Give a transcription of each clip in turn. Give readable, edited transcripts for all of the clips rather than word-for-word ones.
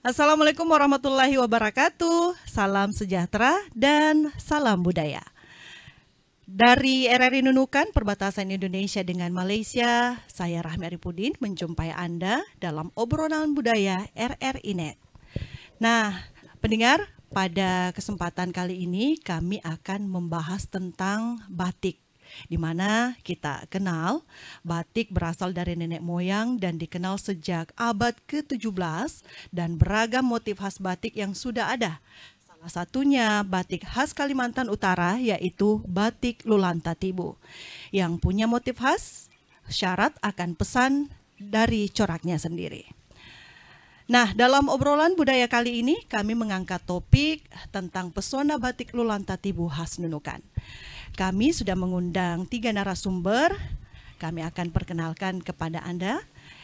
Assalamualaikum warahmatullahi wabarakatuh. Salam sejahtera dan salam budaya. Dari RRI Nunukan, perbatasan Indonesia dengan Malaysia, saya Rahmi Arifudin menjumpai Anda dalam obrolan budaya RRI Net. Nah, pendengar, pada kesempatan kali ini kami akan membahas tentang batik, di mana kita kenal batik berasal dari nenek moyang dan dikenal sejak abad ke-17 dan beragam motif khas batik yang sudah ada. Salah satunya batik khas Kalimantan Utara, yaitu batik Lulanta Tibu, yang punya motif khas syarat akan pesan dari coraknya sendiri. Nah, dalam obrolan budaya kali ini kami mengangkat topik tentang pesona batik Lulanta Tibu khas Nunukan. Kami sudah mengundang 3 narasumber. Kami akan perkenalkan kepada Anda.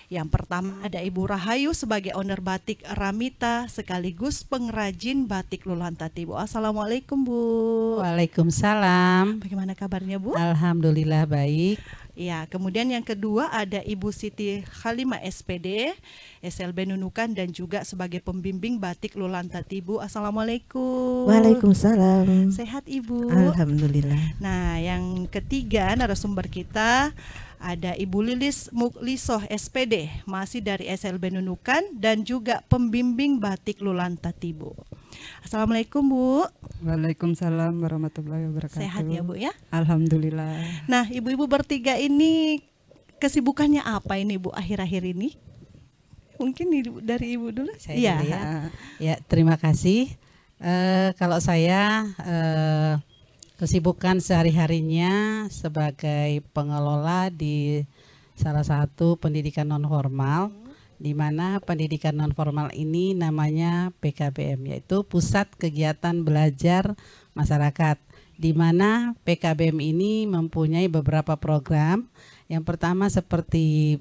Yang pertama ada Ibu Rahayu sebagai owner batik Ramita sekaligus pengrajin batik Lulanta Tibu. Assalamualaikum, Bu. Waalaikumsalam. Bagaimana kabarnya, Bu? Alhamdulillah baik. Ya, kemudian yang kedua ada Ibu Siti Khalimah SPD, SLB Nunukan dan juga sebagai pembimbing batik Lulanta Tibu. Assalamualaikum. Waalaikumsalam. Sehat, Ibu? Alhamdulillah. Nah, yang ketiga narasumber kita ada Ibu Lilis Muklisoh SPD, masih dari SLB Nunukan dan juga pembimbing batik Lulanta Tibu. Assalamualaikum, Bu. Waalaikumsalam warahmatullahi wabarakatuh. Sehat ya, Bu ya? Alhamdulillah. Nah, ibu-ibu bertiga ini kesibukannya apa ini, Bu, akhir-akhir ini? Mungkin dari Ibu dulu. Saya dulu ya. Ya, terima kasih. Kalau saya kesibukan sehari-harinya sebagai pengelola di salah satu pendidikan non formal, di mana pendidikan non formal ini namanya PKBM, yaitu Pusat Kegiatan Belajar Masyarakat, di mana PKBM ini mempunyai beberapa program. Yang pertama seperti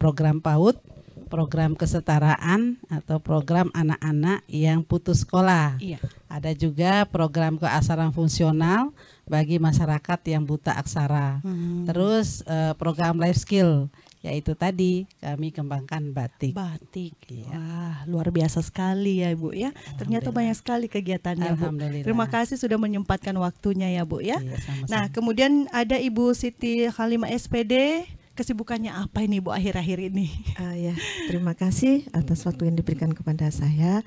program PAUD, program kesetaraan atau program anak-anak yang putus sekolah. Iya. Ada juga program keaksaraan fungsional bagi masyarakat yang buta aksara. Terus program life skill, yaitu tadi kami kembangkan batik. Batik. Iya. Wah, luar biasa sekali ya, Bu ya. Ternyata banyak sekali kegiatannya, Bu. Alhamdulillah. Terima kasih sudah menyempatkan waktunya ya, Bu ya. Iya, sama-sama. Nah, kemudian ada Ibu Siti Khalimah SPD. Kesibukannya apa ini, Bu, akhir-akhir ini? Ya, terima kasih atas waktu yang diberikan kepada saya.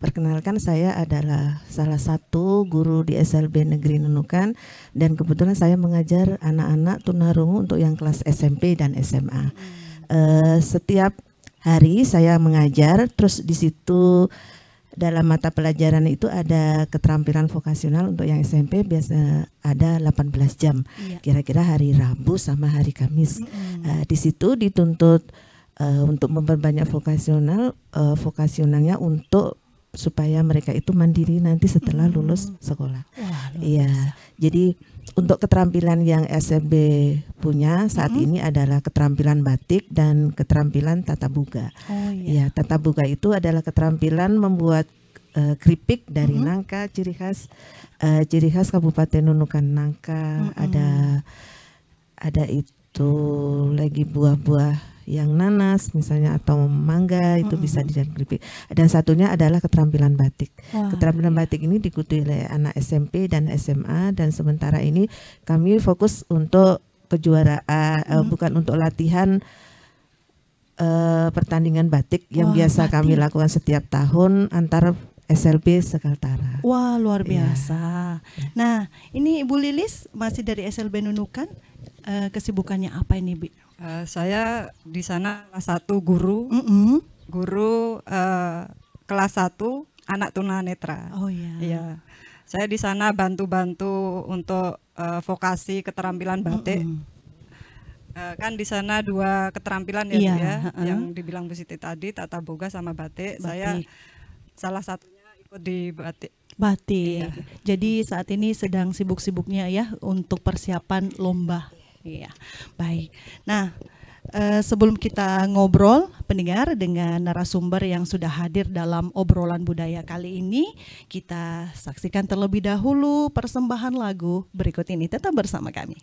Perkenalkan, saya adalah salah satu guru di SLB Negeri Nunukan dan kebetulan saya mengajar anak-anak tunarungu untuk yang kelas SMP dan SMA. Setiap hari saya mengajar, terus di situ dalam mata pelajaran itu ada keterampilan vokasional untuk yang SMP biasa ada 18 jam. Iya. Kira-kira hari Rabu sama hari Kamis. Di situ dituntut untuk memperbanyak vokasionalnya untuk supaya mereka itu mandiri nanti setelah lulus sekolah. Wah, luar Iya. biasa. Jadi untuk keterampilan yang SLB punya saat ini adalah keterampilan batik dan keterampilan tata buga. Oh iya. Ya, tata buga itu adalah keterampilan membuat keripik dari nangka, ciri khas Kabupaten Nunukan nangka. Ada itu lagi buah-buah yang nanas misalnya atau mangga itu bisa dijadikan keripik. Dan satunya adalah keterampilan batik. Wah, Keterampilan batik ini diikuti oleh anak SMP dan SMA dan sementara ini kami fokus untuk kejuaraan, bukan untuk latihan pertandingan batik yang Wah, biasa kami batik. lakukan setiap tahun antar SLB Sekaltara. Wah, luar Iya. biasa. Nah, ini Ibu Lilis masih dari SLB Nunukan. Kesibukannya apa ini, Bu? Saya di sana salah satu guru kelas 1 anak tunanetra. Oh iya. Iya. Saya di sana bantu-bantu untuk vokasi keterampilan batik. Kan di sana 2 keterampilan ya, Iya, Bu ya, yang dibilang Bu Siti tadi, tata boga sama batik. Saya Batik. salah satunya ikut di batik. Batik. Iya. Jadi saat ini sedang sibuk-sibuknya ya untuk persiapan lomba. Iya. Baik. Nah, sebelum kita ngobrol pendengar dengan narasumber yang sudah hadir dalam obrolan budaya kali ini, kita saksikan terlebih dahulu persembahan lagu berikut ini. Tetap bersama kami.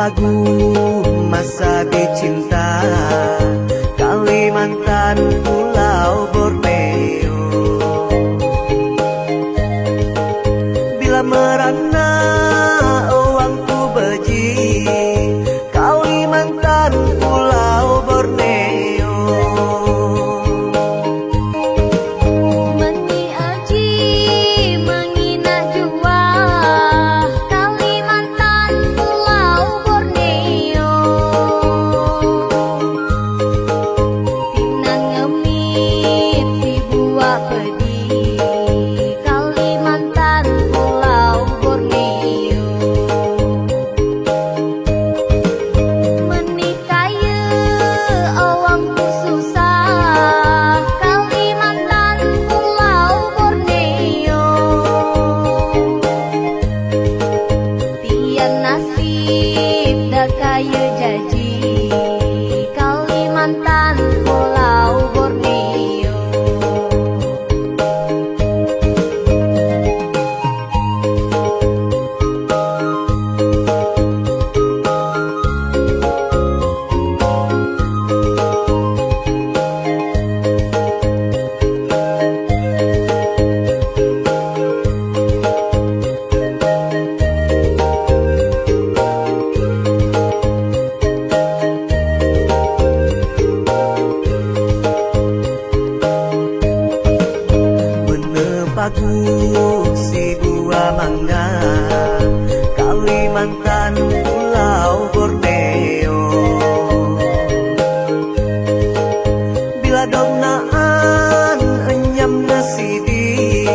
pagu masa dicinta, Kalimantan Pulau Borneo. Bila merana uangku beji, Kalimantan Pulau Borneo. Meni aji mengina jua, Kalimantan Pulau Borneo. Pinang ngemit si buah pedi, Kalimantan Pulau Borneo. Meni kaya awangku susah, Kalimantan Pulau Borneo. Tian nasib dah kaya jaji, Kalimantan Pulau Borneo. Pagu si buah mangga, Kalimantan Pulau Borneo. Bila domnaan enyam nasidi,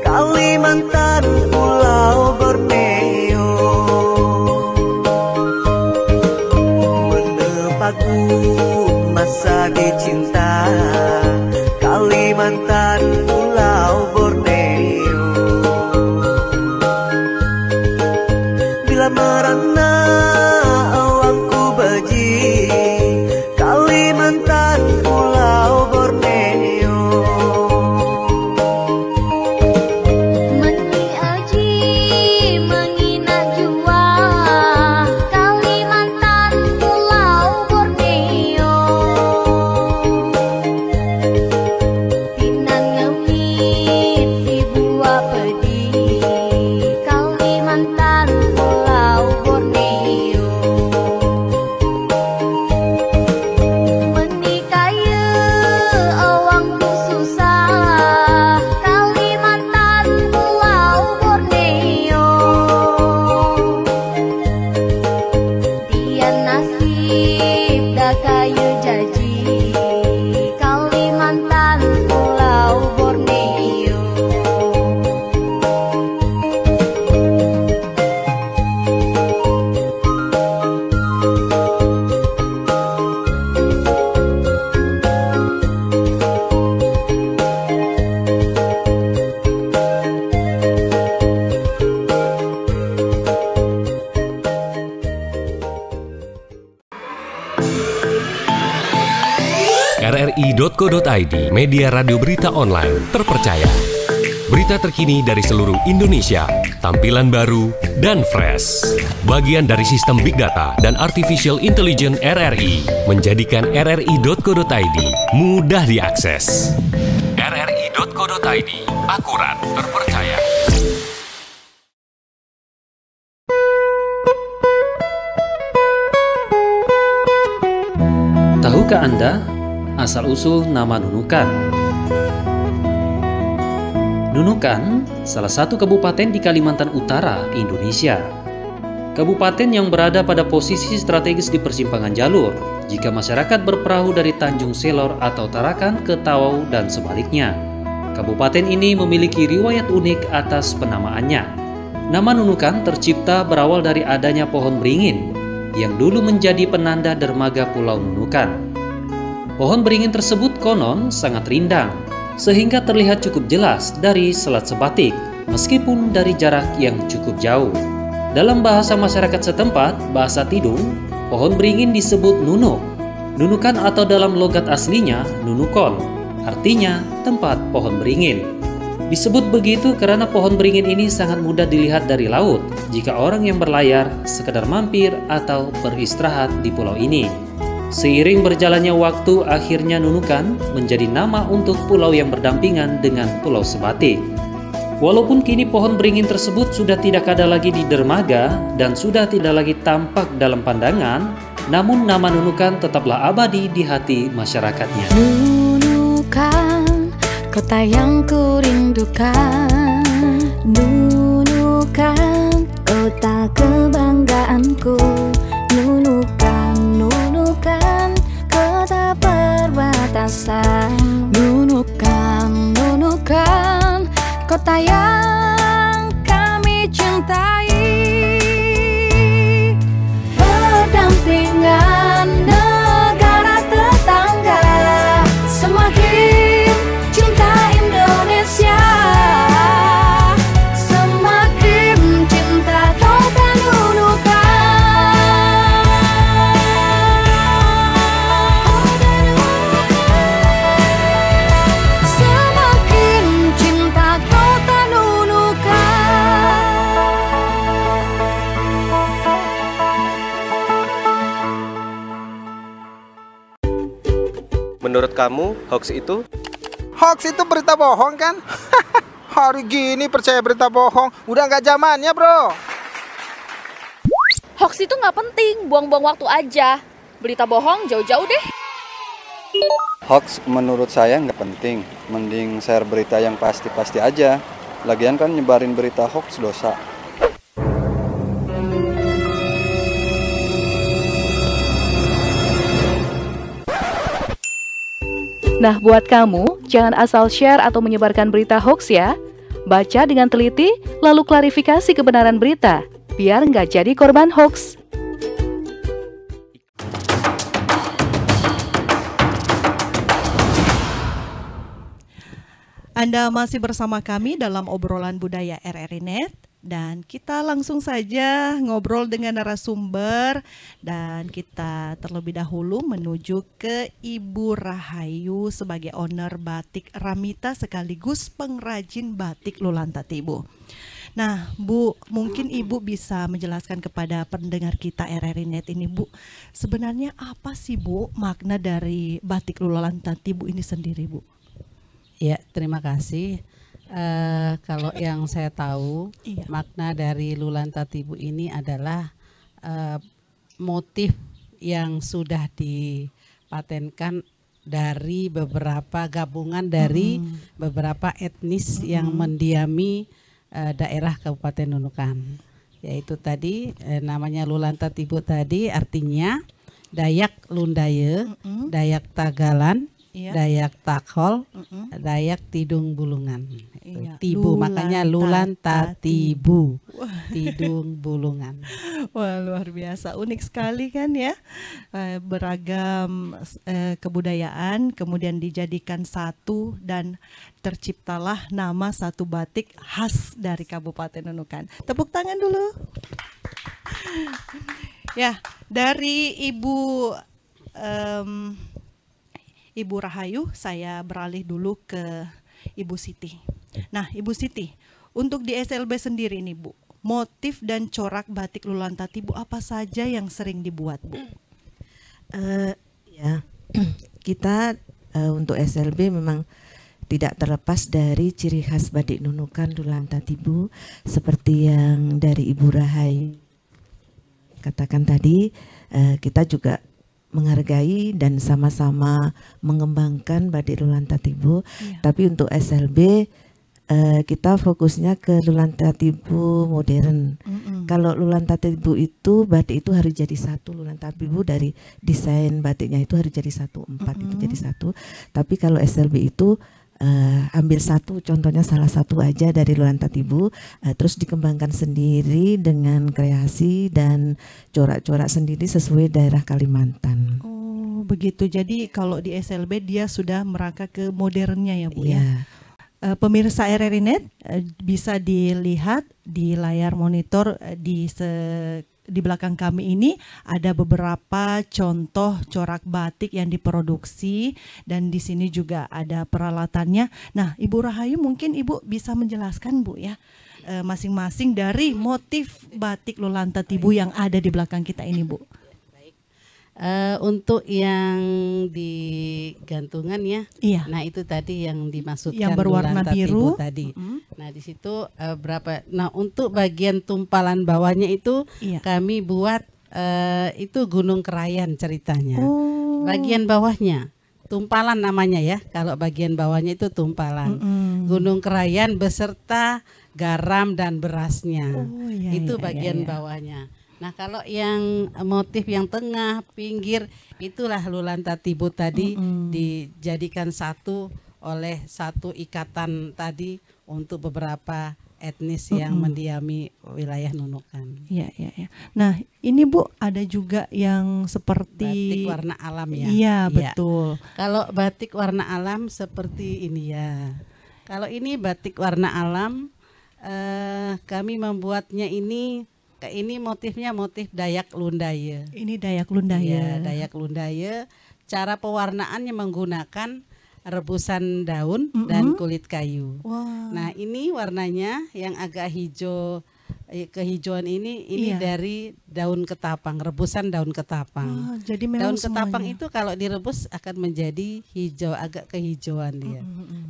Kalimantan Pulau Borneo. Menepagu masa dicinta, Kalimantan Pulau Borneo. Bila merana awangku beji, Kalimantan Pulau Borneo. Meni aji mengina jua, Kalimantan Pulau Borneo. Pinang ngemit si buah pedi, Kalimantan Pulau Borneo. Meni kaya awangku susah, Kalimantan Pulau Borneo. Tian nasib dah kaya jaji, Kalimantan Pulau Borneo. RRI.co.id, media radio berita online terpercaya. Berita terkini dari seluruh Indonesia, tampilan baru dan fresh. Bagian dari sistem Big Data dan Artificial Intelligence RRI, menjadikan RRI.co.id mudah diakses. RRI.co.id, akurat, terpercaya. Tahukah Anda asal-usul nama Nunukan? Nunukan, salah satu kabupaten di Kalimantan Utara, Indonesia. Kabupaten yang berada pada posisi strategis di persimpangan jalur jika masyarakat berperahu dari Tanjung Selor atau Tarakan ke Tawau dan sebaliknya. Kabupaten ini memiliki riwayat unik atas penamaannya. Nama Nunukan tercipta berawal dari adanya pohon beringin yang dulu menjadi penanda dermaga Pulau Nunukan. Pohon beringin tersebut konon sangat rindang, sehingga terlihat cukup jelas dari Selat Sebatik, meskipun dari jarak yang cukup jauh. Dalam bahasa masyarakat setempat, bahasa Tidung, pohon beringin disebut nunuk. Nunukan atau dalam logat aslinya nunukon, artinya tempat pohon beringin. Disebut begitu karena pohon beringin ini sangat mudah dilihat dari laut jika orang yang berlayar, sekedar mampir, atau beristirahat di pulau ini. Seiring berjalannya waktu, akhirnya Nunukan menjadi nama untuk pulau yang berdampingan dengan Pulau Sebatik. Walaupun kini pohon beringin tersebut sudah tidak ada lagi di dermaga dan sudah tidak lagi tampak dalam pandangan, namun nama Nunukan tetaplah abadi di hati masyarakatnya. Nunukan, kota yang kurindukan. Nunukan, kota kebanggaanku. Nunukan, Nunukan, kota perbatasan. Nunukan, Nunukan, kota yang kami cintai. Berdampingan negara tetangga, semakin cinta Indonesia, semakin cinta kota Nunukan. Semakin cinta kota Nunukan. Menurut kamu, hoax itu? Hoax itu berita bohong kan? Hari gini percaya berita bohong, udah nggak zamannya bro. Hoax itu nggak penting, buang-buang waktu aja. Berita bohong jauh-jauh deh. Hoax menurut saya nggak penting, mending share berita yang pasti-pasti aja. Lagian kan nyebarin berita hoax dosa. Nah, buat kamu, jangan asal share atau menyebarkan berita hoax ya. Baca dengan teliti, lalu klarifikasi kebenaran berita, biar nggak jadi korban hoax. Anda masih bersama kami dalam obrolan budaya RRI Net. Dan kita langsung saja ngobrol dengan narasumber dan kita terlebih dahulu menuju ke Ibu Rahayu sebagai owner Batik Ramita sekaligus pengrajin batik Lulantatibu. Nah Bu, mungkin Ibu bisa menjelaskan kepada pendengar kita RRI Net ini Bu, sebenarnya apa sih Bu makna dari batik Lulantatibu ini sendiri Bu? Ya, terima kasih. Kalau yang saya tahu, makna dari Lulantatibu ini adalah motif yang sudah dipatenkan dari beberapa gabungan dari beberapa etnis yang mendiami daerah Kabupaten Nunukan. Yaitu tadi namanya Lulantatibu tadi artinya Dayak Lundaye, Dayak Tagalan, Dayak Takhol, Dayak Tidung Bulungan. Tibu, makanya Lulantatibu, Tidung Bulungan. Wah, luar biasa, unik sekali kan ya, beragam kebudayaan kemudian dijadikan satu dan terciptalah nama satu batik khas dari Kabupaten Nunukan. Tepuk tangan dulu. Ya, dari Ibu Rahayu, saya beralih dulu ke Ibu Siti. Nah, Ibu Siti, untuk di SLB sendiri nih Bu, motif dan corak batik Lulantatibu apa saja yang sering dibuat Bu? Ya, kita untuk SLB memang tidak terlepas dari ciri khas batik Nunukan Lulantatibu seperti yang dari Ibu Rahayu katakan tadi, kita juga menghargai dan sama-sama mengembangkan batik Lulantatibu. Tapi untuk SLB kita fokusnya ke Lulantatibu modern. Kalau Lulantatibu itu batik itu harus jadi satu. Lulantatibu dari desain batiknya itu harus jadi satu, itu jadi satu. Tapi kalau SLB itu ambil satu, contohnya salah satu aja dari Lulantatibu, terus dikembangkan sendiri dengan kreasi dan corak-corak sendiri sesuai daerah Kalimantan. Oh begitu, jadi kalau di SLB dia sudah merangkak ke modernnya ya Bu ya. Pemirsa RRI Net bisa dilihat di layar monitor di di belakang kami ini ada beberapa contoh corak batik yang diproduksi dan di sini juga ada peralatannya. Nah, Ibu Rahayu mungkin Ibu bisa menjelaskan Bu ya masing-masing dari motif batik Lulanta Tibu yang ada di belakang kita ini Bu. Untuk yang di gantungan ya, iya. Nah itu tadi yang dimaksudkan yang berwarna biru tadi. Nah di situ berapa? Nah untuk bagian tumpalan bawahnya itu kami buat itu Gunung Kerayan ceritanya. Bagian bawahnya tumpalan namanya ya. Kalau bagian bawahnya itu tumpalan. Gunung Kerayan beserta garam dan berasnya. Itu bagian bawahnya. Nah kalau yang motif yang tengah, pinggir, itulah Lulanta Tibu tadi dijadikan satu oleh satu ikatan tadi untuk beberapa etnis yang mendiami wilayah Nunukan. Iya, iya, iya. Nah ini Bu ada juga yang seperti batik warna alam ya. Iya betul. Kalau batik warna alam seperti ini ya. Kalau ini batik warna alam, kami membuatnya ini motifnya motif Dayak Lundaya. Ini Dayak Lundaya. Ya, Dayak Lundaya. Cara pewarnaannya menggunakan rebusan daun dan kulit kayu. Wow. Nah, ini warnanya yang agak hijau kehijauan ini dari daun ketapang, rebusan daun ketapang. Jadi memang daun ketapang semuanya. itu kalau direbus akan menjadi hijau, agak kehijauan dia.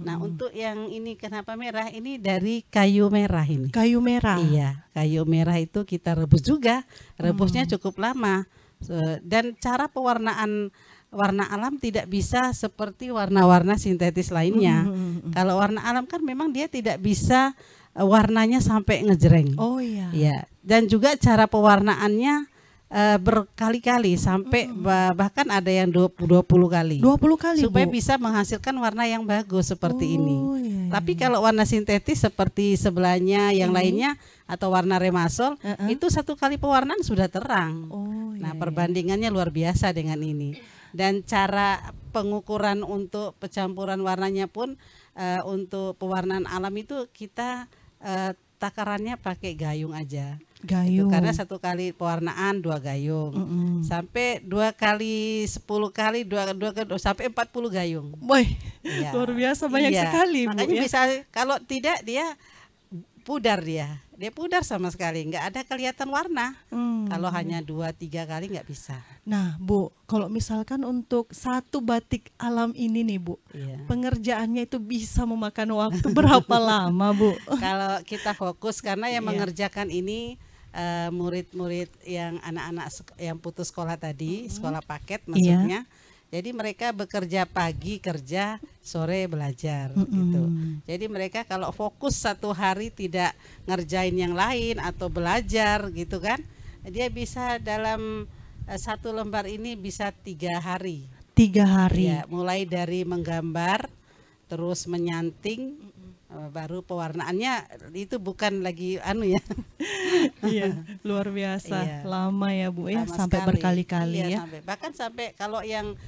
Nah, untuk yang ini kenapa merah? Ini dari kayu merah ini. Kayu merah. Iya, kayu merah itu kita rebus juga. Rebusnya cukup lama. Dan cara pewarnaan warna alam tidak bisa seperti warna-warna sintetis lainnya. Kalau warna alam kan memang dia tidak bisa warnanya sampai ngejreng. Oh iya. Ya, dan juga cara pewarnaannya berkali-kali sampai bahkan ada yang 20 kali. 20 kali supaya Bu. bisa menghasilkan warna yang bagus seperti ini. Iya, Tapi kalau warna sintetis seperti sebelahnya yang lainnya atau warna remasol itu satu kali pewarnaan sudah terang. Nah, perbandingannya luar biasa dengan ini. Dan cara pengukuran untuk pencampuran warnanya pun untuk pewarnaan alam itu kita takarannya pakai gayung aja. Gayung. Itu karena satu kali pewarnaan 2 gayung. Sampai 2 kali 10 kali 2 sampai 40 gayung. Wah, luar biasa banyak sekali Bu. Makanya Ya. bisa kalau tidak dia pudar dia pudar sama sekali, nggak ada kelihatan warna. Kalau hanya 2-3 kali nggak bisa. Nah Bu, kalau misalkan untuk satu batik alam ini nih Bu, pengerjaannya itu bisa memakan waktu berapa lama Bu? Kalau kita fokus karena yang mengerjakan ini murid-murid yang anak-anak yang putus sekolah tadi, sekolah paket maksudnya. Jadi mereka bekerja pagi kerja, sore belajar gitu. Jadi mereka kalau fokus satu hari tidak ngerjain yang lain atau belajar gitu kan, dia bisa dalam satu lembar ini bisa 3 hari. 3 hari. Ya, mulai dari menggambar, terus menyanting, baru pewarnaannya itu bukan lagi ya. Iya, luar biasa. Lama ya Bu ya, Lama sampai sekali. berkali-kali ya. Bahkan sampai kalau yang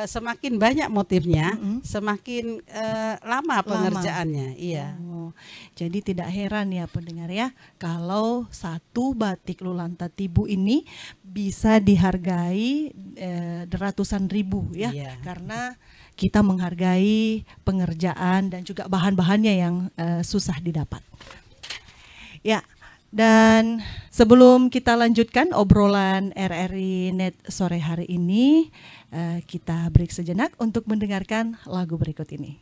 semakin banyak motifnya, semakin lama pengerjaannya. Iya. Jadi tidak heran ya pendengar ya, kalau satu batik Lulanta Tibu ini bisa dihargai ratusan ribu ya, karena kita menghargai pengerjaan dan juga bahan-bahannya yang susah didapat. Ya, dan sebelum kita lanjutkan obrolan RRI Net sore hari ini, kita break sejenak untuk mendengarkan lagu berikut ini.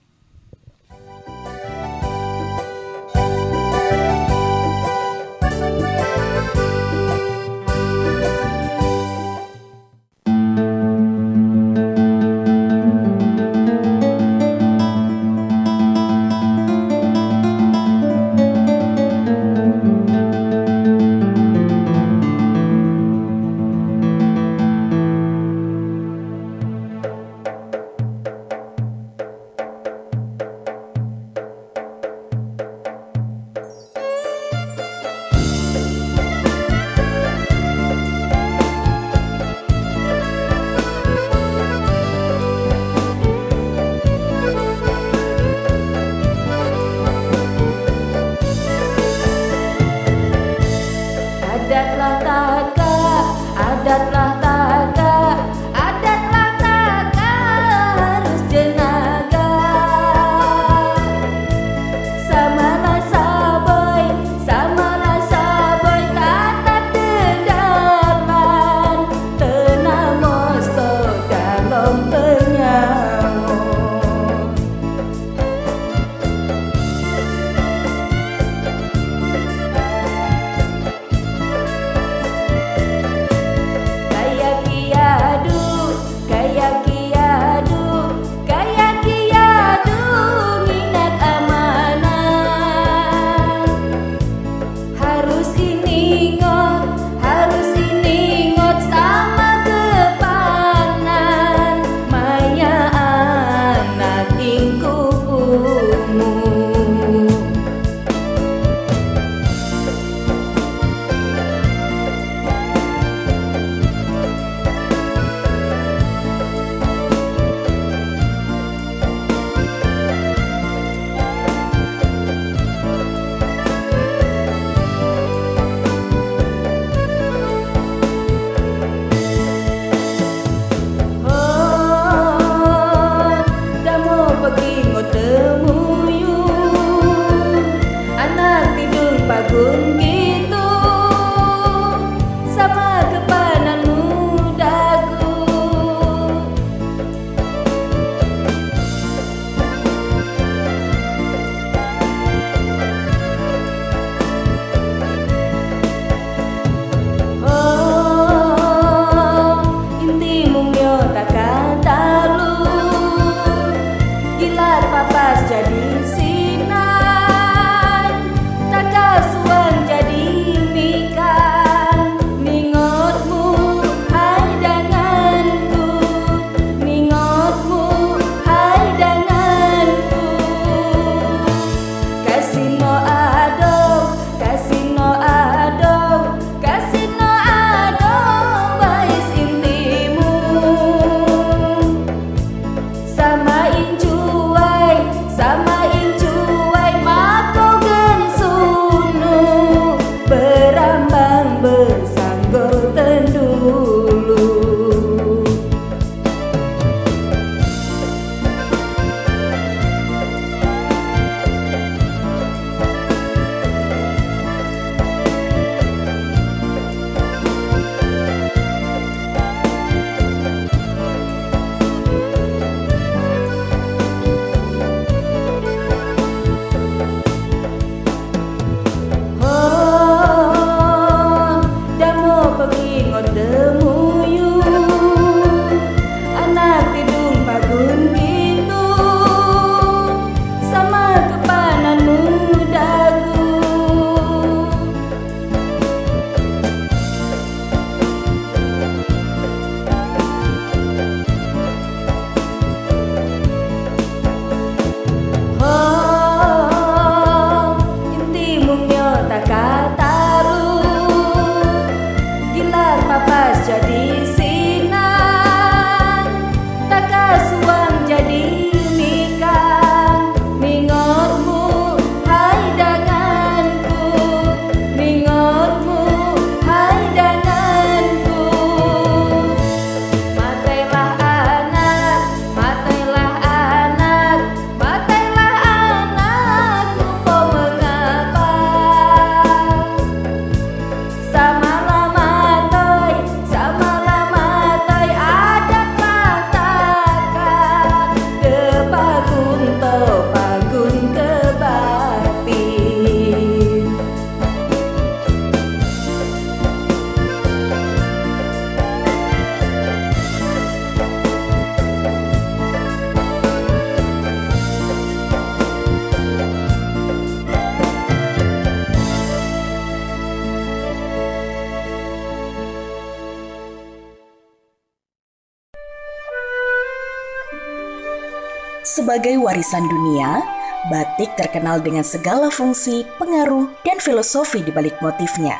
Sebagai warisan dunia, batik terkenal dengan segala fungsi, pengaruh, dan filosofi di balik motifnya.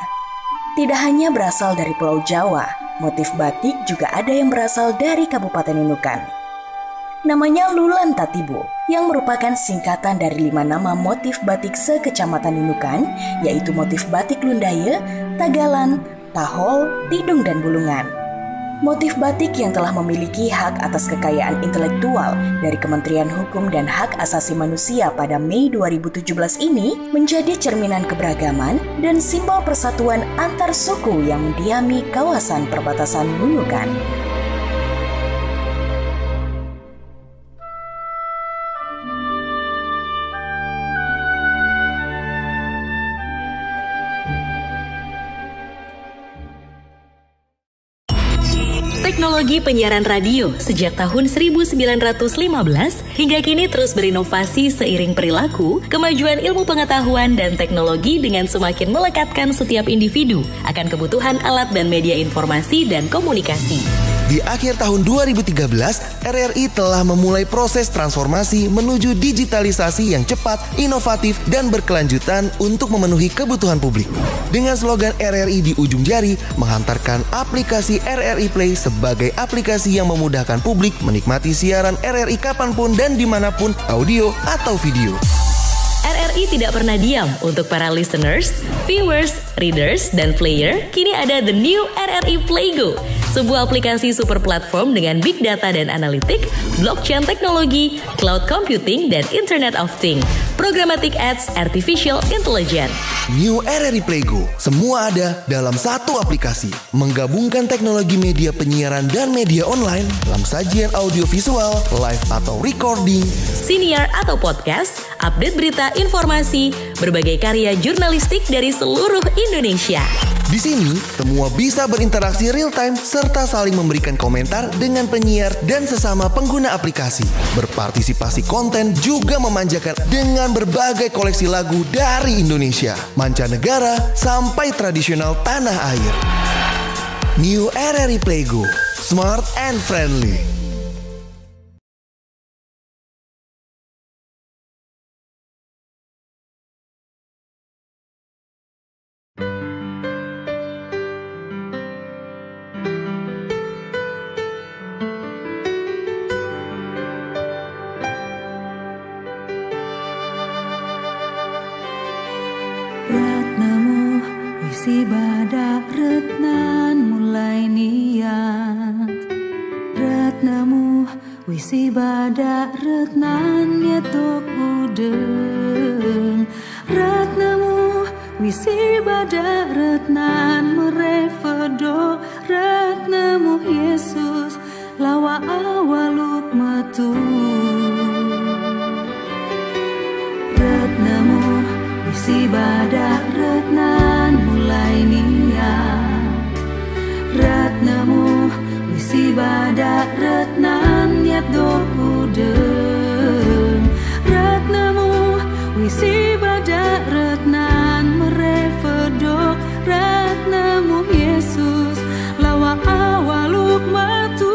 Tidak hanya berasal dari Pulau Jawa, motif batik juga ada yang berasal dari Kabupaten Nunukan. Namanya Lulan Tatibo, yang merupakan singkatan dari 5 nama motif batik sekecamatan Nunukan, yaitu motif batik Lundaye, Tagalan, Tahol, Tidung, dan Bulungan. Motif batik yang telah memiliki hak atas kekayaan intelektual dari Kementerian Hukum dan Hak Asasi Manusia pada Mei 2017 ini menjadi cerminan keberagaman dan simbol persatuan antar suku yang mendiami kawasan perbatasan Nunukan. Teknologi penyiaran radio sejak tahun 1915 hingga kini terus berinovasi seiring perilaku, kemajuan ilmu pengetahuan dan teknologi dengan semakin melekatkan setiap individu akan kebutuhan alat dan media informasi dan komunikasi. Di akhir tahun 2013, RRI telah memulai proses transformasi menuju digitalisasi yang cepat, inovatif, dan berkelanjutan untuk memenuhi kebutuhan publik. Dengan slogan RRI di ujung jari, menghantarkan aplikasi RRI Play sebagai aplikasi yang memudahkan publik menikmati siaran RRI kapanpun dan dimanapun, audio atau video. RRI tidak pernah diam untuk para listeners, viewers, readers, dan player. Kini ada the new RRI Playgo, sebuah aplikasi super platform dengan big data dan analitik, blockchain teknologi, cloud computing, dan Internet of Things, programmatic ads, artificial intelligence. New RRI Playgo, semua ada dalam satu aplikasi, menggabungkan teknologi media penyiaran dan media online dalam sajian audiovisual, live atau recording, siniar atau podcast, update berita, informasi, berbagai karya jurnalistik dari seluruh Indonesia. Di sini, semua bisa berinteraksi real time serta saling memberikan komentar dengan penyiar dan sesama pengguna aplikasi. Berpartisipasi konten juga memanjakan dengan berbagai koleksi lagu dari Indonesia, mancanegara, sampai tradisional tanah air. New RRI Playgo, smart and friendly. Ratnamu wisi badak retnan mulai niat. Ratnamu wisi badak retnan nyetok udeng. Ratnamu wisi badak retnan merefedo. Ratnamu Yesus lawa awaluk metu. Ratnamu wisi badak retnan mulai niat. Ratnamu wisi badak retnan niat do udeng. Ratnamu wisi badak retnan merefedok. Ratnamu Yesus lawa awaluk matu.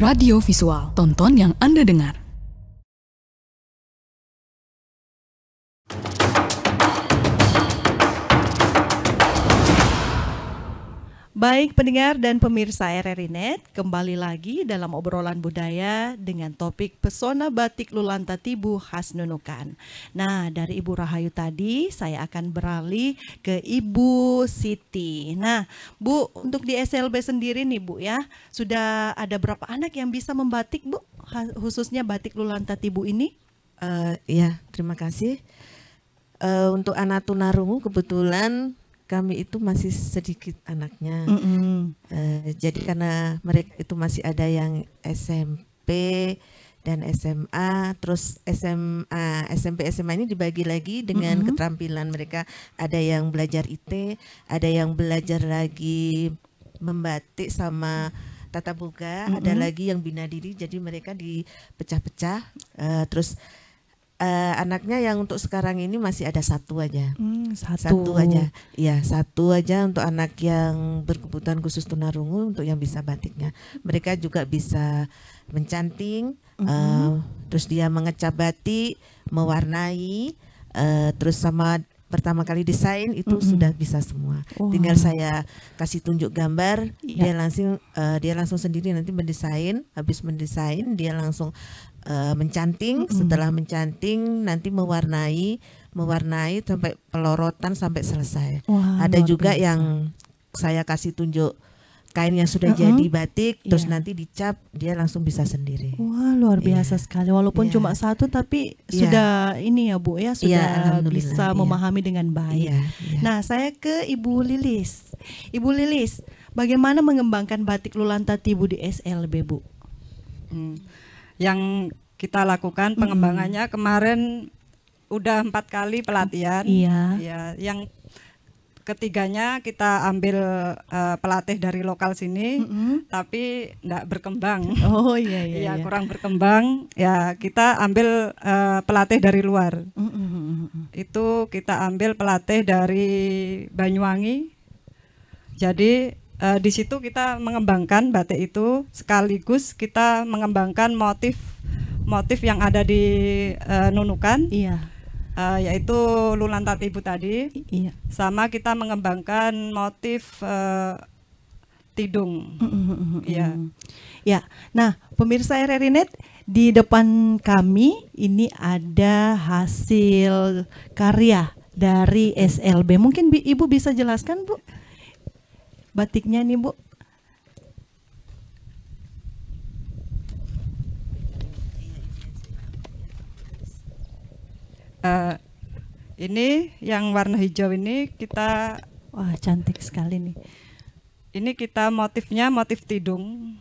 Radio visual, tonton yang Anda dengar. Baik pendengar dan pemirsa RRI Net, kembali lagi dalam obrolan budaya dengan topik pesona batik Lulanta Tibu khas Nunukan. Nah, dari Ibu Rahayu tadi saya akan beralih ke Ibu Siti. Nah, Bu, untuk di SLB sendiri nih Bu ya, sudah ada berapa anak yang bisa membatik Bu, khususnya batik Lulanta Tibu ini? Ya, terima kasih. Untuk anak tunarungu kebetulan kami itu masih sedikit anaknya, jadi karena mereka itu masih ada yang SMP dan SMA, terus SMA, SMP, SMA ini dibagi lagi dengan keterampilan mereka. Ada yang belajar IT, ada yang belajar lagi membatik sama tata boga, ada lagi yang bina diri. Jadi mereka dipecah-pecah. Terus anaknya yang untuk sekarang ini masih ada satu aja. Satu aja. Ya, satu aja untuk anak yang berkebutuhan khusus tunarungu, untuk yang bisa batiknya. Mereka juga bisa mencanting, terus dia mengecap batik, mewarnai, terus sama pertama kali desain itu sudah bisa semua. Tinggal saya kasih tunjuk gambar, dia langsung sendiri nanti mendesain. Habis mendesain dia langsung mencanting. Setelah mencanting nanti mewarnai sampai pelorotan sampai selesai. Ada juga biasa yang saya kasih tunjuk kain yang sudah jadi batik, terus nanti dicap, dia langsung bisa sendiri. Wah, luar biasa sekali. Walaupun cuma satu, tapi sudah ini ya Bu ya, sudah bisa memahami dengan baik. Nah, saya ke Ibu Lilis. Ibu Lilis, bagaimana mengembangkan batik Lulanta Tibu di SLB Bu? Yang kita lakukan pengembangannya kemarin udah 4 kali pelatihan. Ya, yang ketiganya kita ambil pelatih dari lokal sini, tapi enggak berkembang. Iya, kurang berkembang. Ya, kita ambil pelatih dari luar. Itu kita ambil pelatih dari Banyuwangi. Jadi di situ kita mengembangkan batik itu, sekaligus kita mengembangkan motif yang ada di Nunukan. Yaitu Lulanta Tibu tadi, sama kita mengembangkan motif tidung. Ya, nah pemirsa RRI Net, di depan kami ini ada hasil karya dari SLB. Mungkin Ibu bisa jelaskan Bu, batiknya nih Bu. Ini yang warna hijau ini kita, wah cantik sekali nih. Ini kita motifnya motif tidung,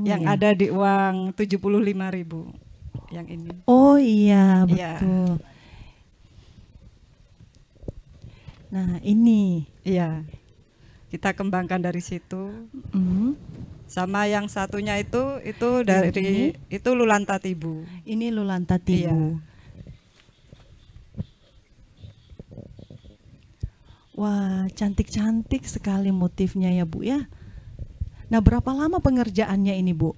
yang ada di uang 75.000 yang ini. Oh iya, betul. Nah ini, kita kembangkan dari situ. Sama yang satunya itu dari itu Lulanta Tibu. Ini Lulanta Tibu. Wah, cantik-cantik sekali motifnya ya Bu ya. Nah, berapa lama pengerjaannya ini Bu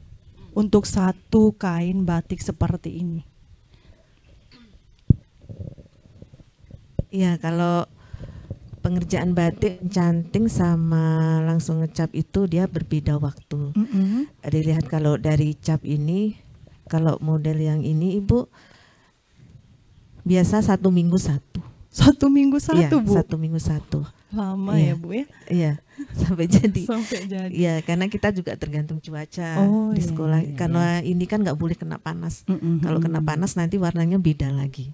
untuk satu kain batik seperti ini? Ya, kalau pengerjaan batik canting sama langsung ngecap itu dia berbeda waktu. Dilihat kalau dari cap ini, kalau model yang ini Ibu biasa 1 minggu 1. 1 minggu 1 Bu? 1 minggu 1. Lama ya Bu ya? Iya, sampai jadi. Sampai jadi. Iya, karena kita juga tergantung cuaca di sekolah. Karena ini kan nggak boleh kena panas. Kalau kena panas nanti warnanya beda lagi.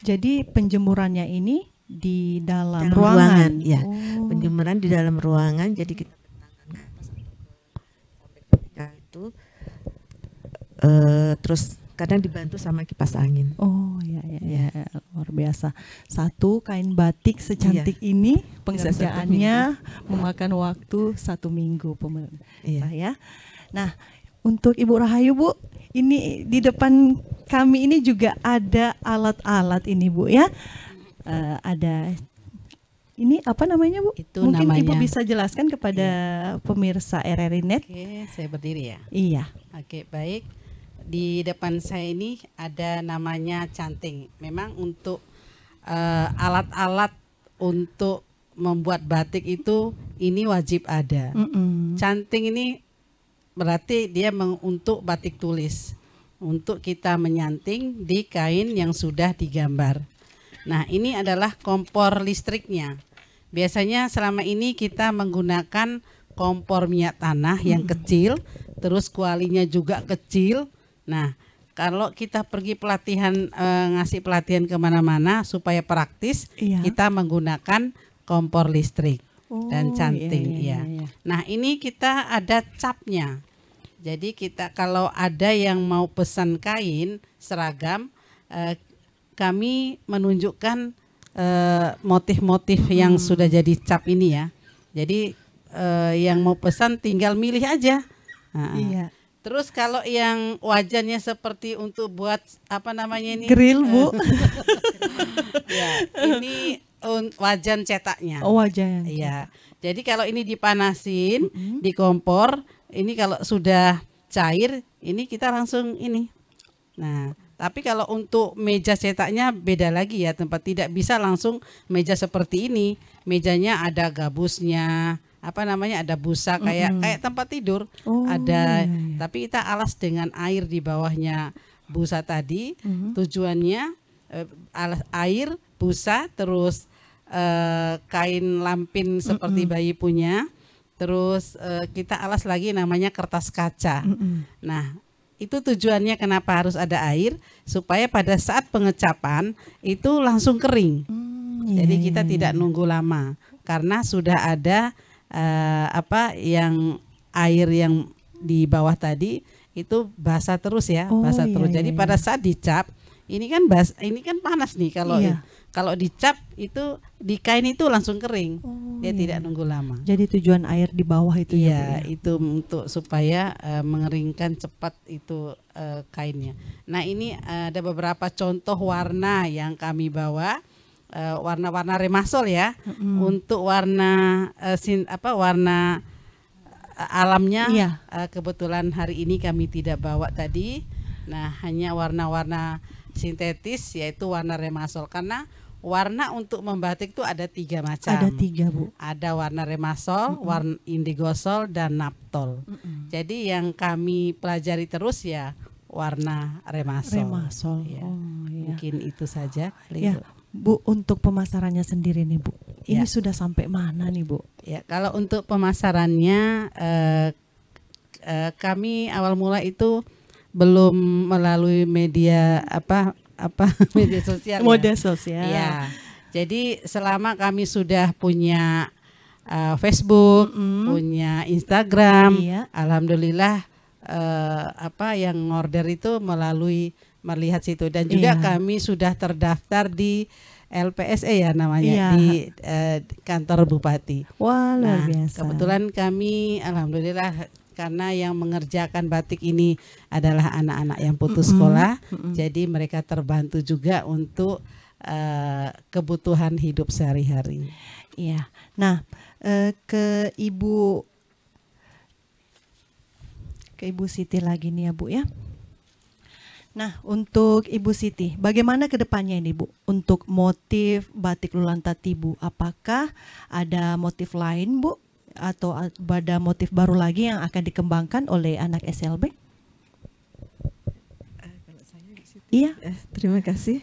Jadi penjemurannya ini di dalam ruangan. Ya, penjemuran di dalam ruangan. Jadi kita itu terus kadang dibantu sama kipas angin. Luar biasa. Satu kain batik secantik ini pengerjaannya memakan waktu 1 minggu pemirsa ya. Nah, untuk Ibu Rahayu Bu, ini di depan kami ini juga ada alat-alat ini Bu ya. Ada Ini apa namanya Bu? Itu Mungkin namanya, Ibu bisa jelaskan kepada pemirsa RRI Net. Oke, saya berdiri ya. Iya. Oke, baik. Di depan saya ini ada namanya canting. Memang untuk alat-alat untuk membuat batik itu ini wajib ada. Canting ini berarti dia untuk batik tulis. Untuk kita menyanting di kain yang sudah digambar. Nah, ini adalah kompor listriknya. Biasanya selama ini kita menggunakan kompor minyak tanah yang kecil, terus kualinya juga kecil. Nah, kalau kita pergi pelatihan, ngasih pelatihan kemana-mana supaya praktis, kita menggunakan kompor listrik dan canting. Iya. Nah, ini kita ada capnya. Jadi kita kalau ada yang mau pesan kain seragam, kami menunjukkan motif-motif yang sudah jadi cap ini ya. Jadi yang mau pesan tinggal milih aja. Iya. Terus kalau yang wajannya seperti untuk buat apa namanya ini? Grill Bu. Ya, ini wajan cetaknya. Oh, wajan. Iya. Jadi kalau ini dipanasin di kompor, ini kalau sudah cair, ini kita langsung ini. Nah, tapi kalau untuk meja cetaknya beda lagi ya, tempat tidak bisa langsung meja seperti ini. Mejanya ada gabusnya, apa namanya, ada busa kayak tempat tidur. Ada, tapi kita alas dengan air di bawahnya busa tadi. Tujuannya alas air, busa, terus kain lampin seperti bayi punya, terus kita alas lagi namanya kertas kaca. Nah, itu tujuannya kenapa harus ada air, supaya pada saat pengecapan itu langsung kering. Jadi kita tidak nunggu lama karena sudah ada yang air yang di bawah tadi itu basah terus ya, basah terus. Jadi pada saat dicap ini kan ini kan panas nih kalau dicap itu di kain itu langsung kering. Dia tidak nunggu lama. Jadi tujuan air di bawah itu ya. Itu untuk supaya mengeringkan cepat itu kainnya. Nah, ini ada beberapa contoh warna yang kami bawa. Warna-warna remasol ya. Untuk warna warna alamnya kebetulan hari ini kami tidak bawa tadi. Nah, hanya warna-warna sintetis yaitu warna remasol, karena warna untuk membatik itu ada 3 macam. Ada 3 Bu. Ada warna remasol, warna indigosol, dan naptol. Jadi yang kami pelajari terus ya warna remasol. Ya. Mungkin itu saja. Ya. Bu, untuk pemasarannya sendiri nih Bu, ini sudah sampai mana nih Bu? Ya, kalau untuk pemasarannya kami awal mula itu belum melalui media media sosial. Media sosial. Ya. Jadi selama kami sudah punya Facebook, punya Instagram, alhamdulillah yang order itu melalui melihat situ, dan juga kami sudah terdaftar di LPSE ya namanya, di kantor Bupati. Wah, luar biasa. Kebetulan kami alhamdulillah, karena yang mengerjakan batik ini adalah anak-anak yang putus sekolah, jadi mereka terbantu juga untuk kebutuhan hidup sehari-hari. Iya. Nah, ke Ibu Siti lagi nih ya Bu ya. Nah, untuk Ibu Siti, bagaimana ke depannya ini Bu untuk motif batik Lulantati Bu? Apakah ada motif lain Bu, atau ada motif baru lagi yang akan dikembangkan oleh anak SLB? Iya, terima kasih.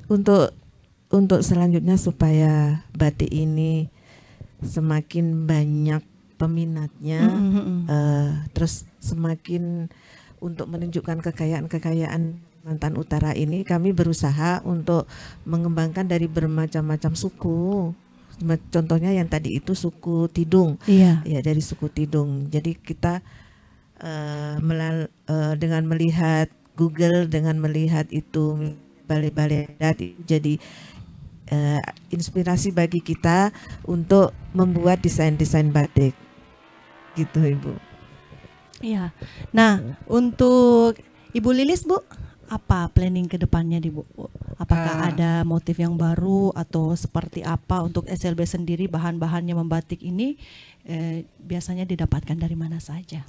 Untuk selanjutnya supaya batik ini semakin banyak peminatnya, terus semakin untuk menunjukkan kekayaan Kalimantan Utara ini, kami berusaha untuk mengembangkan dari bermacam-macam suku. Contohnya yang tadi itu suku Tidung, ya dari suku Tidung. Jadi kita dengan melihat Google, dengan melihat itu balai-balai adat, jadi inspirasi bagi kita untuk membuat desain-desain batik, gitu Ibu. Iya. Nah, untuk Ibu Lilis Bu, apa planning ke depannya di Bu? Apakah ada motif yang baru atau seperti apa untuk SLB sendiri, bahan-bahannya membatik ini biasanya didapatkan dari mana saja?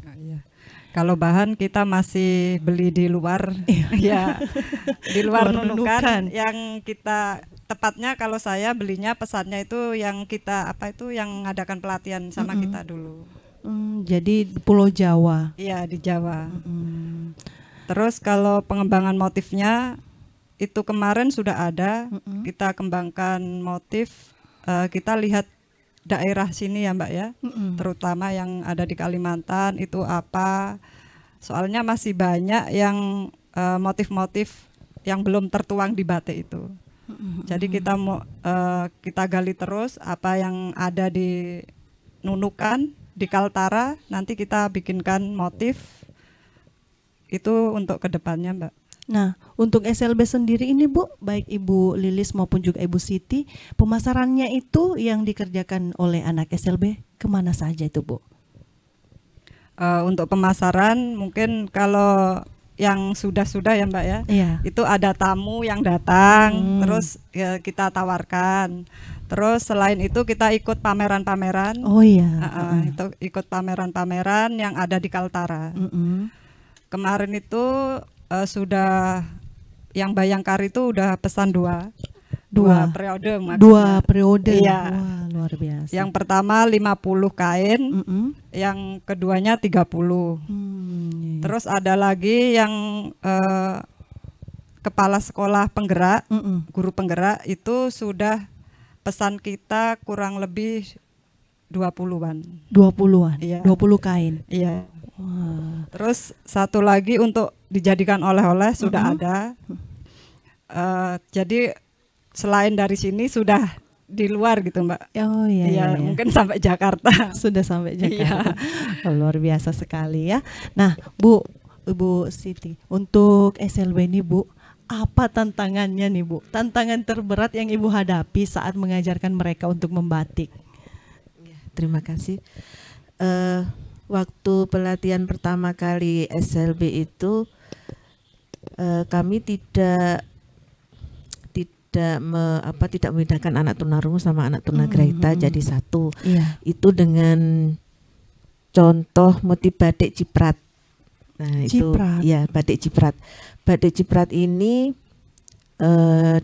Kalau bahan kita masih beli di luar, ya di luar Nunukan. Yang kita tepatnya kalau saya belinya pesannya itu yang kita yang ngadakan pelatihan sama kita dulu. Jadi di Pulau Jawa. Iya di Jawa. Terus kalau pengembangan motifnya itu kemarin sudah ada, kita kembangkan motif, kita lihat daerah sini ya Mbak ya, terutama yang ada di Kalimantan itu apa, soalnya masih banyak yang motif-motif yang belum tertuang di batik itu. Jadi kita kita gali terus apa yang ada di Nunukan, di Kaltara, nanti kita bikinkan motif itu untuk kedepannya Mbak. Nah, untuk SLB sendiri ini Bu, baik Ibu Lilis maupun juga Ibu Siti, pemasarannya itu yang dikerjakan oleh anak SLB kemana saja itu Bu? Untuk pemasaran mungkin kalau yang sudah ya Mbak ya, itu ada tamu yang datang, terus ya, kita tawarkan. Terus selain itu kita ikut pameran-pameran. Oh iya. Itu ikut pameran-pameran yang ada di Kaltara. Kemarin itu sudah yang Bayangkari itu udah pesan dua periode maksudnya. Dua periode. Iya. Wah, luar biasa. Yang pertama 50 kain, yang keduanya 30. Terus ada lagi yang kepala sekolah penggerak, guru penggerak itu sudah pesan kita kurang lebih 20-an. 20-an. Iya. 20 kain. Iya. Terus satu lagi untuk dijadikan oleh-oleh sudah ada. Jadi selain dari sini sudah di luar gitu Mbak. Oh iya. Mungkin sampai Jakarta. Sudah sampai Jakarta. Luar biasa sekali ya. Nah Ibu Siti, untuk SLB ini Bu, apa tantangannya nih Bu? Tantangan terberat yang Ibu hadapi saat mengajarkan mereka untuk membatik? Terima kasih. Waktu pelatihan pertama kali SLB itu kami tidak membedakan anak tunarungu sama anak tunagrahita jadi satu. Itu dengan contoh motif batik ciprat. Nah, ciprat. Itu ya batik ciprat. Batik ciprat ini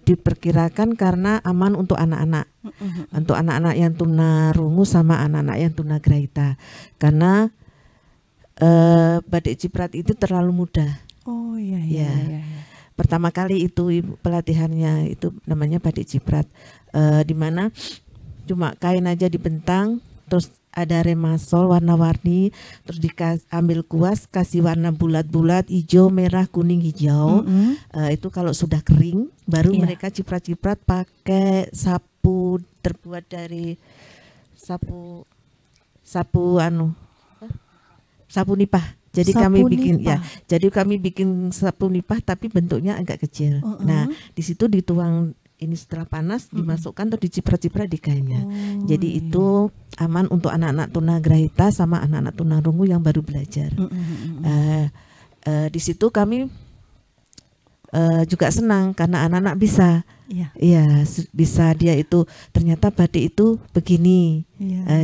diperkirakan karena aman untuk anak-anak. Untuk anak-anak yang tunarungu sama anak-anak yang tunagrahita. Karena batik ciprat itu terlalu mudah. Oh iya. Pertama kali itu pelatihannya itu namanya batik ciprat, di mana cuma kain aja dibentang, terus ada remasol warna-warni, terus ambil kuas kasih warna bulat-bulat, hijau, merah, kuning, hijau. Itu kalau sudah kering, baru mereka ciprat-ciprat pakai sapu terbuat dari sapu nipah. Jadi kami bikin sapu nipah tapi bentuknya agak kecil. Nah, di situ dituang ini setelah panas dimasukkan atau diciprat-ciprat di kainnya. Jadi itu aman untuk anak-anak tunagrahita sama anak-anak tunarungu yang baru belajar. Di situ kami juga senang karena anak-anak bisa. Bisa dia itu ternyata batik itu begini,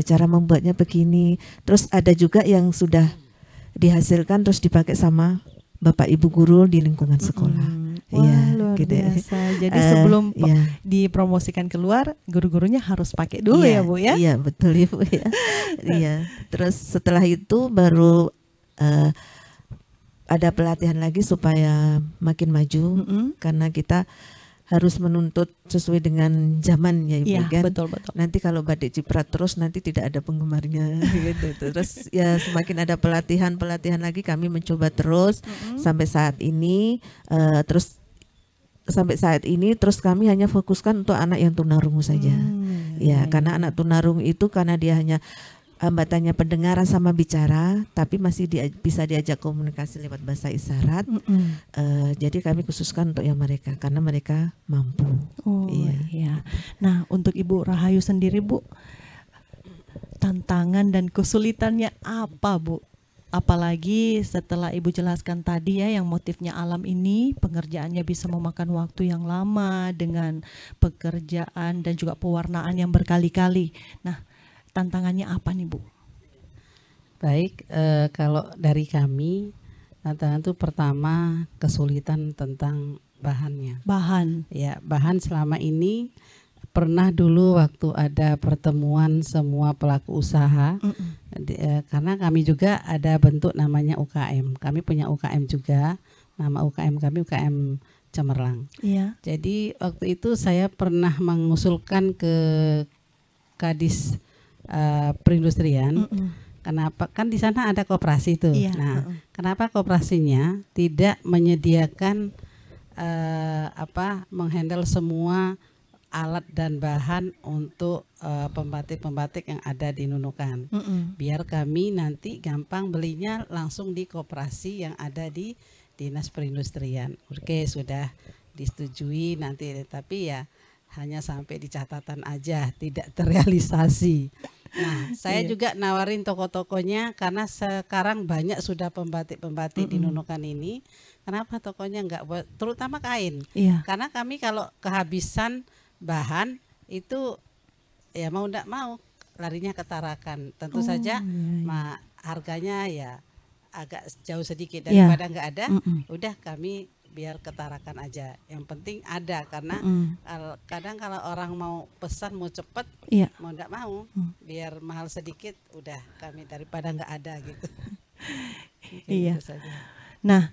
cara membuatnya begini. Terus ada juga yang sudah dihasilkan terus dipakai sama Bapak Ibu guru di lingkungan sekolah. Luar biasa. Jadi sebelum dipromosikan keluar, guru-gurunya harus pakai dulu ya Bu ya? Iya betul Ibu ya. Iya. Terus setelah itu baru ada pelatihan lagi supaya makin maju, karena kita harus menuntut sesuai dengan zaman ya Ibu kan. Betul. Nanti kalau batik ciprat terus nanti tidak ada penggemarnya gitu. Terus ya semakin ada pelatihan lagi kami mencoba terus sampai saat ini. Terus kami hanya fokuskan untuk anak yang tunarungu saja. Karena anak tunarungu itu karena dia hanya hambatannya pendengaran sama bicara, tapi masih bisa diajak komunikasi lewat bahasa isyarat. Jadi kami khususkan untuk yang mereka karena mereka mampu. Nah, untuk Ibu Rahayu sendiri Bu, tantangan dan kesulitannya apa Bu Apalagi setelah Ibu jelaskan tadi ya, yang motifnya alam ini pengerjaannya bisa memakan waktu yang lama dengan pekerjaan dan juga pewarnaan yang berkali-kali. Nah, tantangannya apa nih Bu? Baik, kalau dari kami tantangan itu pertama kesulitan tentang bahannya. Bahan. Ya, bahan selama ini pernah dulu waktu ada pertemuan semua pelaku usaha, karena kami juga ada bentuk namanya UKM. Kami punya UKM juga, nama UKM kami UKM Cemerlang. Iya. Jadi waktu itu saya pernah mengusulkan ke Kadis Perindustrian. Kenapa? Kan di sana ada koperasi tuh. Iya. Nah, kenapa koperasinya tidak menyediakan menghandle semua alat dan bahan untuk pembatik-pembatik yang ada di Nunukan. Biar kami nanti gampang belinya langsung di koperasi yang ada di Dinas Perindustrian. Oke, sudah disetujui nanti, tapi ya hanya sampai di catatan aja, tidak terrealisasi. Nah, saya juga nawarin toko-tokonya karena sekarang banyak sudah pembatik-pembatik di Nunukan ini. Kenapa tokonya enggak buat, terutama kain? Iya. Karena kami kalau kehabisan bahan itu ya mau enggak mau larinya ke Tarakan. Tentu saja harganya ya agak jauh sedikit daripada enggak ada. Udah kami biar ke Tarakan aja. Yang penting ada, karena kadang kalau orang mau pesan mau cepet, mau enggak mau, biar mahal sedikit udah kami daripada enggak ada gitu. Iya. Gitu saja. Nah,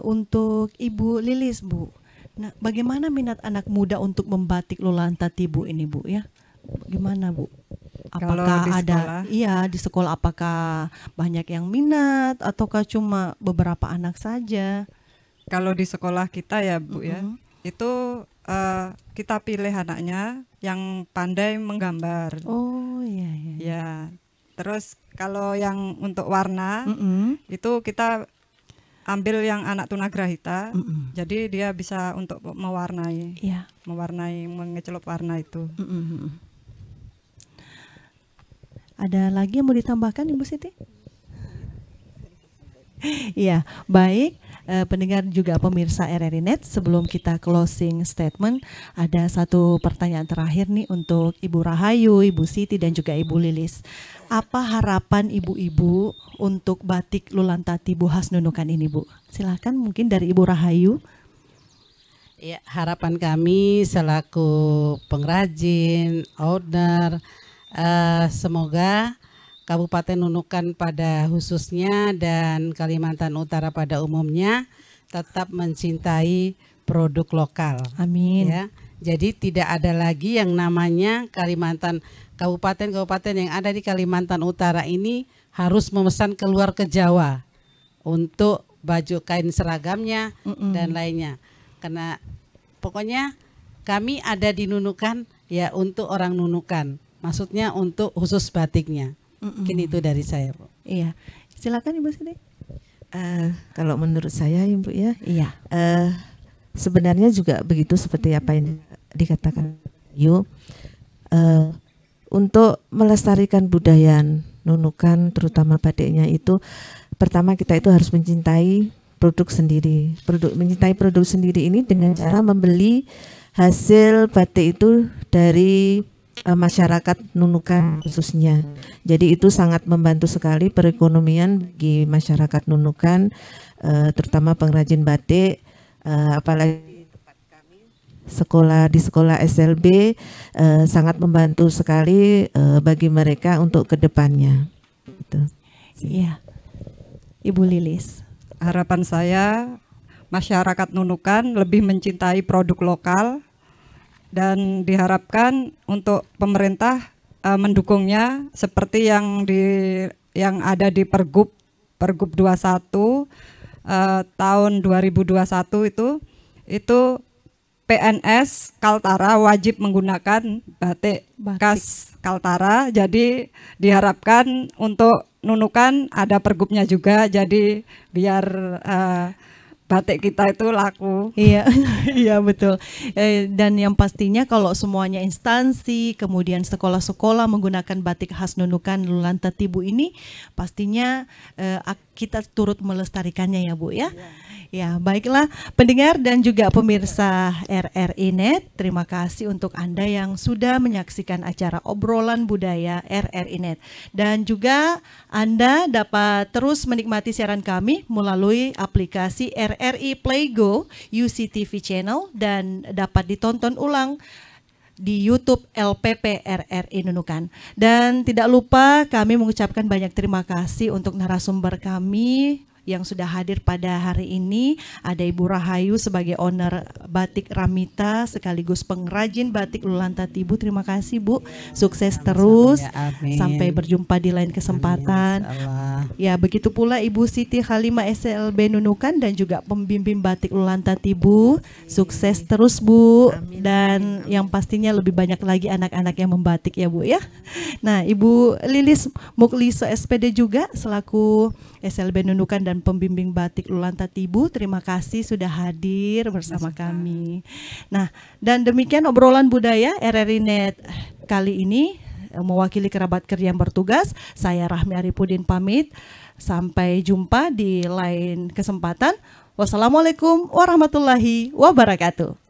untuk Ibu Lilis, Bu. Nah, bagaimana minat anak muda untuk membatik Lulantati Bu ini, Bu ya? Bagaimana, Bu? Apakah ada di sekolah apakah banyak yang minat ataukah cuma beberapa anak saja? Kalau di sekolah kita ya Bu ya, itu kita pilih anaknya yang pandai menggambar. Oh iya. Ya. Terus kalau yang untuk warna itu kita ambil yang anak tunagrahita, jadi dia bisa untuk mewarnai, mengecelup warna itu. Ada lagi yang mau ditambahkan Ibu Siti? Iya, baik. Pendengar juga pemirsa RRI Net, sebelum kita closing statement, ada satu pertanyaan terakhir nih untuk Ibu Rahayu, Ibu Siti dan juga Ibu Lilis. Apa harapan ibu-ibu untuk batik Lulantati Bu khas Nunukan ini, Bu? Silakan mungkin dari Ibu Rahayu. Ya, harapan kami selaku pengrajin, owner, semoga Kabupaten Nunukan pada khususnya dan Kalimantan Utara pada umumnya tetap mencintai produk lokal. Amin. Ya, jadi tidak ada lagi yang namanya kabupaten-kabupaten yang ada di Kalimantan Utara ini harus memesan keluar ke Jawa untuk baju kain seragamnya dan lainnya. Karena pokoknya kami ada di Nunukan ya untuk orang Nunukan. Maksudnya untuk khusus batiknya. Mungkin itu dari saya, Bu. Iya, silakan Ibu Siti. Kalau menurut saya, Ibu ya, iya. Sebenarnya juga begitu seperti apa yang dikatakan Yu. Untuk melestarikan budaya Nunukan, terutama batiknya itu, pertama kita itu harus mencintai produk sendiri. Mencintai produk sendiri ini dengan cara membeli hasil batik itu dari masyarakat Nunukan khususnya. Jadi itu sangat membantu sekali perekonomian bagi masyarakat Nunukan, terutama pengrajin batik, apalagi tempat kami di sekolah SLB sangat membantu sekali bagi mereka untuk kedepannya. Gitu. Iya, Ibu Lilis. Harapan saya masyarakat Nunukan lebih mencintai produk lokal. Dan diharapkan untuk pemerintah mendukungnya seperti yang ada di Pergub 21 tahun 2021 itu PNS Kaltara wajib menggunakan batik khas Kaltara. Jadi diharapkan untuk Nunukan ada pergubnya juga, jadi biar batik kita itu laku. Iya, iya betul. Dan yang pastinya kalau semuanya instansi, kemudian sekolah-sekolah menggunakan batik khas Nunukan Lulanta Tibu ini, pastinya kita turut melestarikannya ya Bu ya. Ya, baiklah pendengar dan juga pemirsa RRI Net, terima kasih untuk Anda yang sudah menyaksikan acara obrolan budaya RRI Net. Dan juga Anda dapat terus menikmati siaran kami melalui aplikasi RRI Playgo UCTV Channel dan dapat ditonton ulang di YouTube LPP RRI Nunukan. Dan tidak lupa kami mengucapkan banyak terima kasih untuk narasumber kami yang sudah hadir pada hari ini. Ada Ibu Rahayu sebagai owner Batik Ramita sekaligus pengrajin batik Lulanta Tibu. Terima kasih Bu, sukses terus ya, sampai berjumpa di lain kesempatan. Ya, begitu pula Ibu Siti Khalimah SLB Nunukan dan juga pembimbing batik Lulanta Tibu. Sukses terus Bu. Dan yang pastinya lebih banyak lagi anak-anak yang membatik ya Bu ya. Nah, Ibu Lilis Mukliso SPD juga selaku SLB Nunukan dan pembimbing batik Lulanta Tibu, terima kasih sudah hadir bersama kami. Nah, dan demikian obrolan budaya RRI Net kali ini, mewakili kerabat kerja yang bertugas, saya Rahmi Arifudin pamit. Sampai jumpa di lain kesempatan. Wassalamualaikum warahmatullahi wabarakatuh.